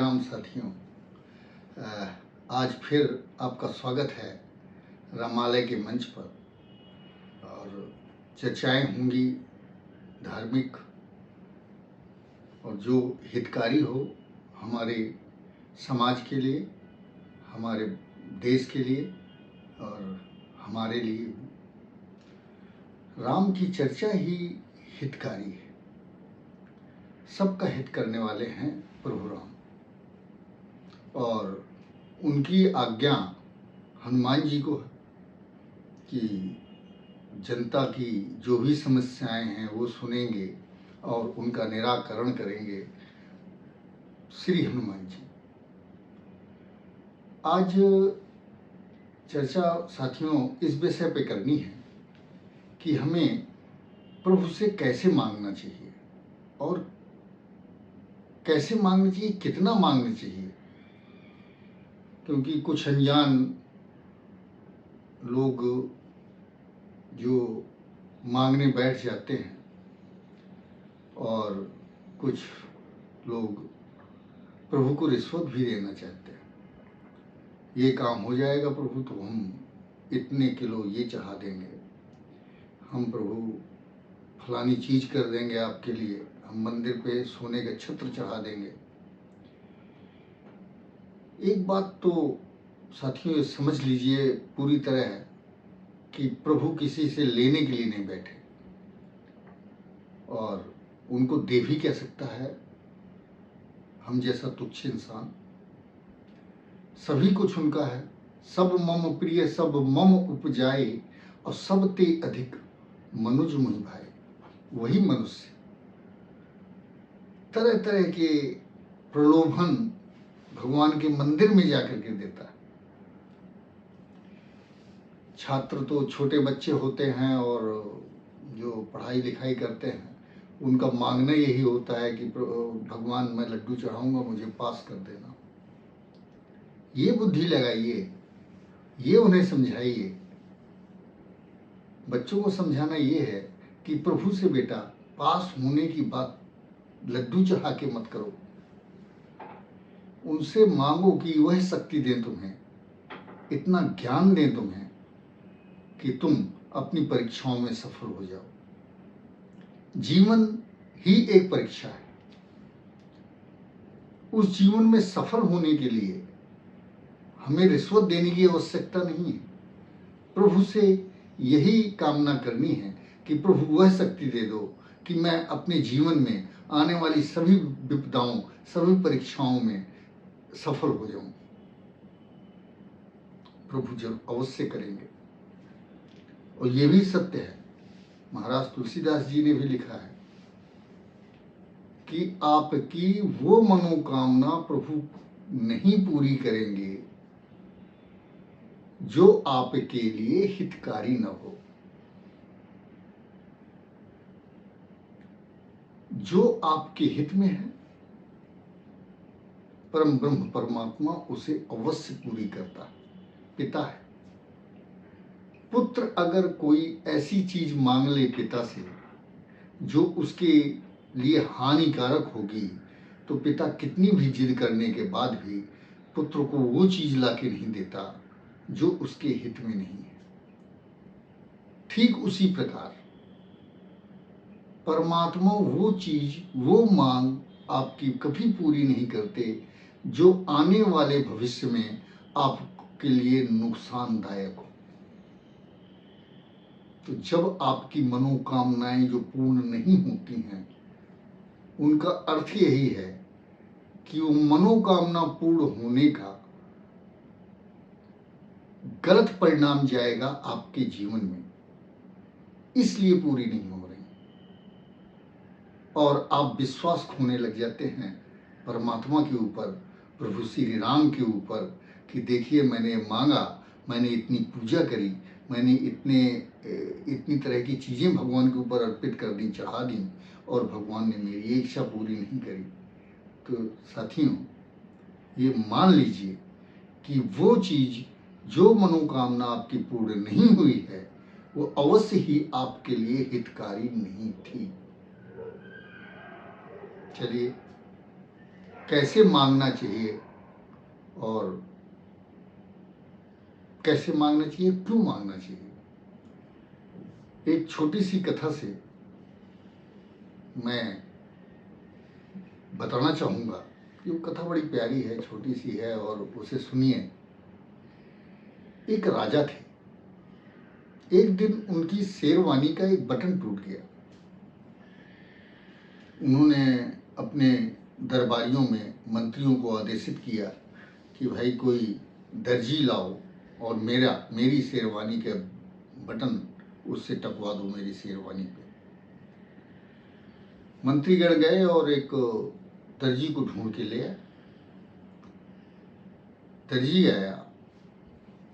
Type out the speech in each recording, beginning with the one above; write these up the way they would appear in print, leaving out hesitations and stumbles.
राम साथियों, आज फिर आपका स्वागत है रामालय के मंच पर। और चर्चाएं होंगी धार्मिक और जो हितकारी हो हमारे समाज के लिए, हमारे देश के लिए और हमारे लिए। राम की चर्चा ही हितकारी है। सबका हित करने वाले हैं प्रभु राम, और उनकी आज्ञा हनुमान जी को है कि जनता की जो भी समस्याएं हैं वो सुनेंगे और उनका निराकरण करेंगे श्री हनुमान जी। आज चर्चा साथियों इस विषय पे करनी है कि हमें प्रभु से कैसे मांगना चाहिए और कैसे मांगना चाहिए, कितना मांगना चाहिए। क्योंकि कुछ अनजान लोग जो मांगने बैठ जाते हैं और कुछ लोग प्रभु को रिश्वत भी देना चाहते हैं। ये काम हो जाएगा प्रभु तो हम इतने किलो ये चढ़ा देंगे, हम प्रभु फलानी चीज कर देंगे आपके लिए, हम मंदिर पे सोने का छत्र चढ़ा देंगे। एक बात तो साथियों समझ लीजिए पूरी तरह कि प्रभु किसी से लेने के लिए नहीं बैठे, और उनको दे भी क्या सकता है हम जैसा तुच्छ इंसान। सभी कुछ उनका है। सब मम प्रिय सब मम उपजाए, और सब ते अधिक मनुज मुहि भाई। वही मनुष्य तरह तरह के प्रलोभन भगवान के मंदिर में जाकर के देता है। छात्र तो छोटे बच्चे होते हैं और जो पढ़ाई लिखाई करते हैं उनका मांगना यही होता है कि भगवान मैं लड्डू चढ़ाऊंगा, मुझे पास कर देना। ये बुद्धि लगाइए, ये उन्हें समझाइए। बच्चों को समझाना ये है कि प्रभु से बेटा पास होने की बात लड्डू चढ़ा के मत करो। उनसे मांगो कि वह शक्ति दें तुम्हें, इतना ज्ञान दें तुम्हें कि तुम अपनी परीक्षाओं में सफल हो जाओ। जीवन ही एक परीक्षा है। उस जीवन में सफल होने के लिए हमें रिश्वत देने की आवश्यकता नहीं है। प्रभु से यही कामना करनी है कि प्रभु वह शक्ति दे दो कि मैं अपने जीवन में आने वाली सभी विपदाओं, सभी परीक्षाओं में सफल हो जाऊं। प्रभु जब अवश्य करेंगे। और ये भी सत्य है, महाराज तुलसीदास जी ने भी लिखा है कि आपकी वो मनोकामना प्रभु नहीं पूरी करेंगे जो आपके लिए हितकारी न हो। जो आपके हित में है परम ब्रह्म परमात्मा उसे अवश्य पूरी करता है, पिता है। पुत्र अगर कोई ऐसी चीज मांग ले पिता से जो उसके लिए हानिकारक होगी तो पिता कितनी भी जिद करने के बाद भी पुत्र को वो चीज लाके नहीं देता जो उसके हित में नहीं है। ठीक उसी प्रकार परमात्मा वो चीज, वो मांग आपकी कभी पूरी नहीं करते जो आने वाले भविष्य में आपके लिए नुकसानदायक हो। तो जब आपकी मनोकामनाएं जो पूर्ण नहीं होती हैं उनका अर्थ यही है कि वो मनोकामना पूर्ण होने का गलत परिणाम जाएगा आपके जीवन में, इसलिए पूरी नहीं हो रही। और आप विश्वास खोने लग जाते हैं परमात्मा के ऊपर, प्रभु श्री राम के ऊपर कि देखिए मैंने मांगा, मैंने इतनी पूजा करी, मैंने इतनी तरह की चीजें भगवान के ऊपर अर्पित कर दी, चढ़ा दी, और भगवान ने मेरी इच्छा पूरी नहीं करी। तो साथियों ये मान लीजिए कि वो चीज, जो मनोकामना आपकी पूर्ण नहीं हुई है वो अवश्य ही आपके लिए हितकारी नहीं थी। चलिए कैसे मांगना चाहिए और कैसे मांगना चाहिए, क्यों मांगना चाहिए। एक छोटी सी कथा से मैं बताना चाहूँगा कि वो कथा बड़ी प्यारी है, छोटी सी है, और उसे सुनिए। एक राजा थे। एक दिन उनकी शेरवानी का एक बटन टूट गया। उन्होंने अपने दरबारियों में मंत्रियों को आदेशित किया कि भाई कोई दर्जी लाओ और मेरी शेरवानी के बटन उससे टकवा दो मेरी शेरवानी पे। मंत्रीगण गए और एक दर्जी को ढूंढ के ले आए। दर्जी आया,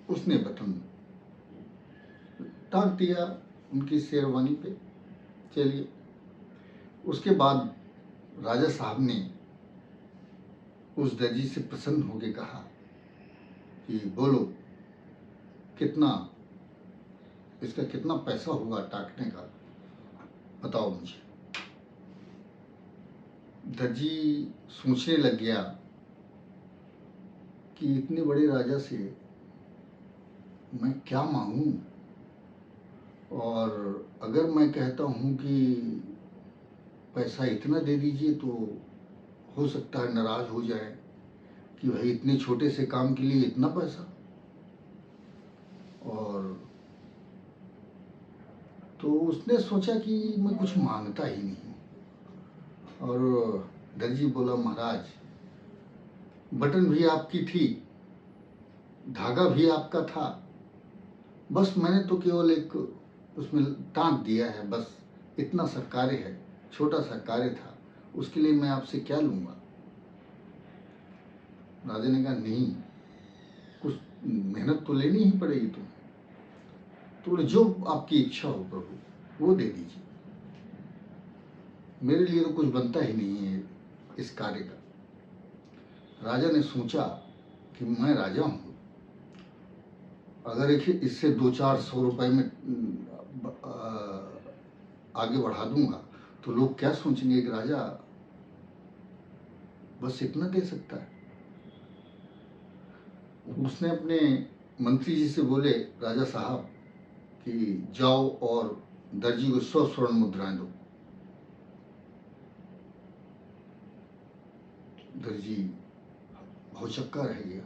उसने बटन टाँग दिया उनकी शेरवानी पे। चलिए, उसके बाद राजा साहब ने उस दर्जी से प्रसन्न होकर कहा कि बोलो कितना, इसका कितना पैसा होगा टाकने का, बताओ मुझे। दर्जी सोचने लग गया कि इतने बड़े राजा से मैं क्या मांगूं, और अगर मैं कहता हूं कि पैसा इतना दे दीजिए तो हो सकता है नाराज हो जाए कि भाई इतने छोटे से काम के लिए इतना पैसा। और तो उसने सोचा कि मैं कुछ मांगता ही नहीं। और दर्जी बोला, महाराज बटन भी आपकी थी, धागा भी आपका था, बस मैंने तो केवल एक उसमें टाँक दिया है, बस इतना सा कार्य है, छोटा सा कार्य था, उसके लिए मैं आपसे क्या लूँगा। राजा ने कहा, नहीं, कुछ मेहनत तो लेनी ही पड़ेगी तुम्हें, तो जो आपकी इच्छा हो प्रभु वो दे दीजिए, मेरे लिए तो कुछ बनता ही नहीं है इस कार्य का। राजा ने सोचा कि मैं राजा हूँ, अगर इससे 200-400 रुपए में आगे बढ़ा दूंगा तो लोग क्या सोचेंगे कि राजा बस इतना दे सकता है। उसने अपने मंत्री जी से बोले, राजा साहब कि जाओ और दर्जी को 100 स्वर्ण मुद्राएं दो। दर्जी भौचक्का रह गया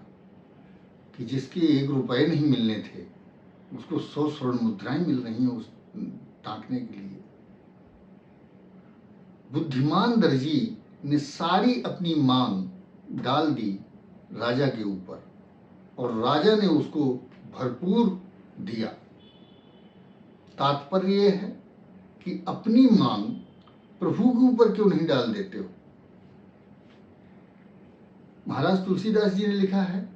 कि जिसके 1 रुपए नहीं मिलने थे उसको 100 स्वर्ण मुद्राएं मिल रही हैं उस टाँकने के लिए। बुद्धिमान दर्जी ने सारी अपनी मांग डाल दी राजा के ऊपर, और राजा ने उसको भरपूर दिया। तात्पर्य यह है कि अपनी मांग प्रभु के ऊपर क्यों नहीं डाल देते हो। महाराज तुलसीदास जी ने लिखा है,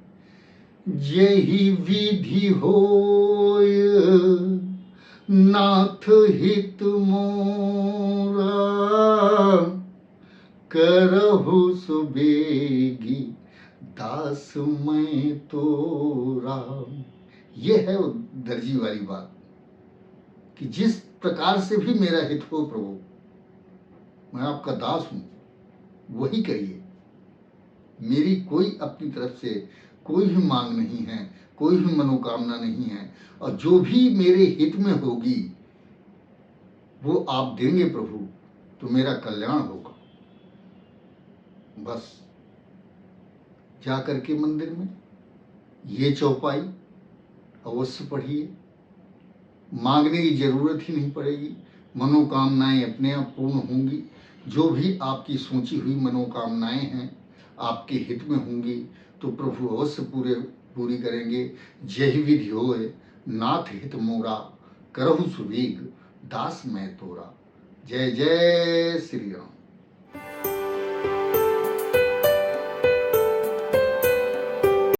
जेहि विधि होय नाथ हित मोरा, करहु सुबेगी दास मैं तोरा। ये है वो दर्जी वाली बात कि जिस प्रकार से भी मेरा हित हो प्रभु, मैं आपका दास हूं, वही करिए। मेरी कोई अपनी तरफ से कोई भी मांग नहीं है, कोई भी मनोकामना नहीं है, और जो भी मेरे हित में होगी वो आप देंगे प्रभु, तो मेरा कल्याण होगा। बस जा करके मंदिर में ये चौपाई अवश्य पढ़िए, मांगने की जरूरत ही नहीं पड़ेगी, मनोकामनाएं अपने आप पूर्ण होंगी। जो भी आपकी सोची हुई मनोकामनाएं हैं आपके हित में होंगी तो प्रभु अवश्य पूरी करेंगे। जय विधि होए नाथ हित मोरा, करहु सुबेग दास मैं तोरा। जय जय श्री राम।